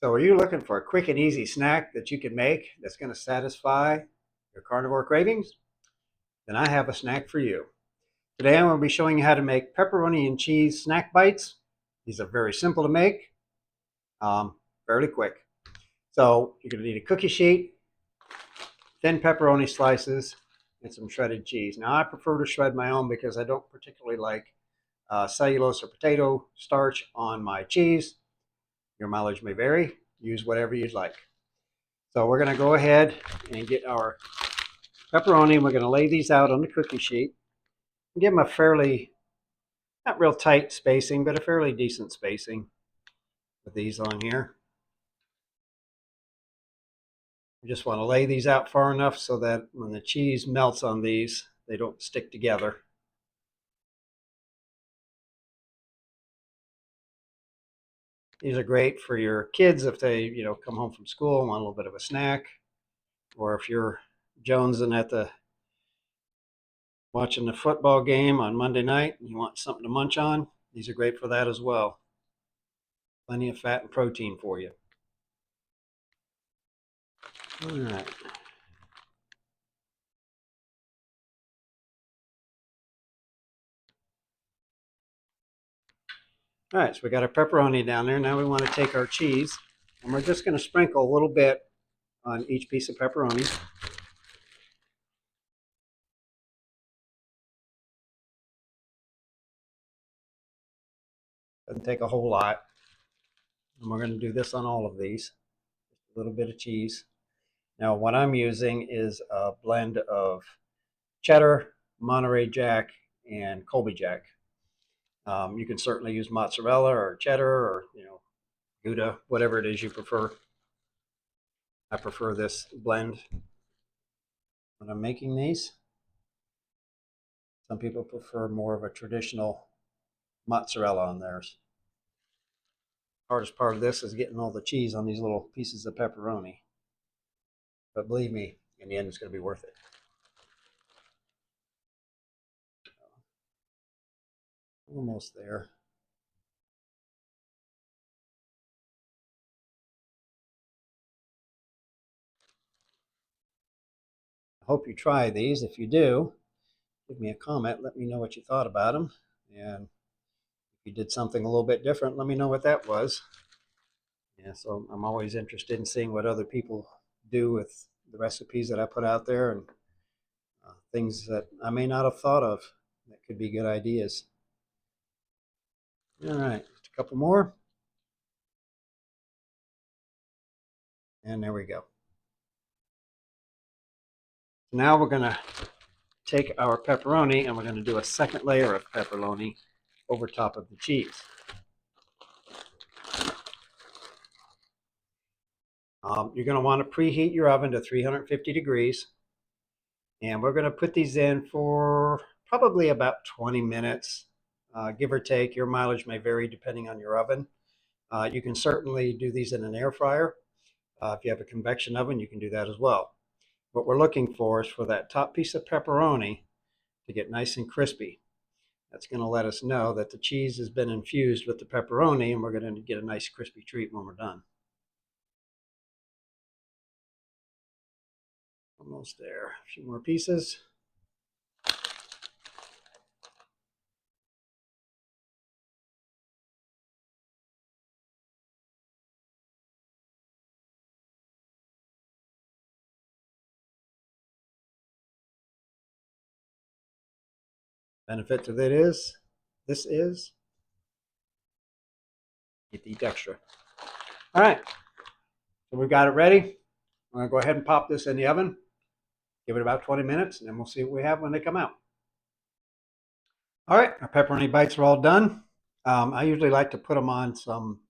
So are you looking for a quick and easy snack that you can make that's going to satisfy your carnivore cravings? Then I have a snack for you. Today I'm going to be showing you how to make pepperoni and cheese snack bites. These are very simple to make, um, fairly quick. So you're going to need a cookie sheet, thin pepperoni slices, and some shredded cheese. Now I prefer to shred my own because I don't particularly like cellulose or potato starch on my cheese. Your mileage may vary. Use whatever you'd like. So we're going to go ahead and get our pepperoni, and we're going to lay these out on the cookie sheet and give them a fairly, not real tight spacing, but a fairly decent spacing with these on here. You just want to lay these out far enough so that when the cheese melts on these, they don't stick together. These are great for your kids if they, come home from school and want a little bit of a snack, or if you're jonesing at the watching the football game on Monday night and you want something to munch on. These are great for that as well. Plenty of fat and protein for you. All right. All right, so we got our pepperoni down there. Now we want to take our cheese, and we're just going to sprinkle a little bit on each piece of pepperoni. Doesn't take a whole lot. And we're going to do this on all of these. Just a little bit of cheese. Now what I'm using is a blend of cheddar, Monterey Jack, and Colby Jack. You can certainly use mozzarella or cheddar or Gouda, whatever it is you prefer. I prefer this blend when I'm making these. Some people prefer more of a traditional mozzarella on theirs. Hardest part of this is getting all the cheese on these little pieces of pepperoni. But believe me, in the end, it's going to be worth it. Almost there. I hope you try these. If you do, give me a comment. Let me know what you thought about them. And if you did something a little bit different, let me know what that was. Yeah, so I'm always interested in seeing what other people do with the recipes that I put out there, and things that I may not have thought of that could be good ideas. All right, just a couple more. And there we go. Now we're going to take our pepperoni and we're going to do a second layer of pepperoni over top of the cheese. You're going to want to preheat your oven to 350 degrees. And we're going to put these in for probably about 20 minutes, give or take. Your mileage may vary depending on your oven. You can certainly do these in an air fryer. If you have a convection oven, you can do that as well. What we're looking for is for that top piece of pepperoni to get nice and crispy. That's going to let us know that the cheese has been infused with the pepperoni, and we're going to get a nice crispy treat when we're done. Almost there. A few more pieces. Benefit of it is, this is, get the extra. All right, so we've got it ready. I'm gonna go ahead and pop this in the oven, give it about 20 minutes, and then we'll see what we have when they come out. All right, our pepperoni bites are all done. I usually like to put them on some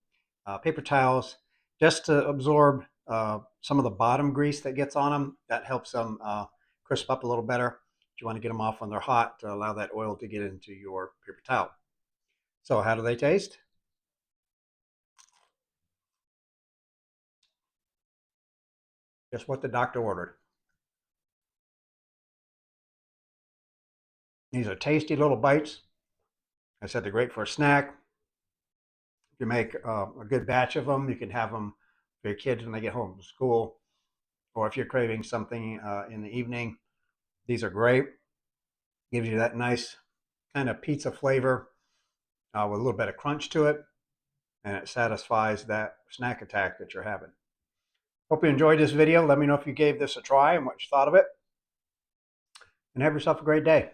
paper towels just to absorb some of the bottom grease that gets on them. That helps them crisp up a little better. You want to get them off when they're hot to allow that oil to get into your paper towel. So how do they taste? Just what the doctor ordered. These are tasty little bites. I said they're great for a snack. If you make a good batch of them, you can have them for your kids when they get home from school, or if you're craving something in the evening. These are great. Gives you that nice kind of pizza flavor with a little bit of crunch to it, and it satisfies that snack attack that you're having. Hope you enjoyed this video. Let me know if you gave this a try and what you thought of it, and have yourself a great day.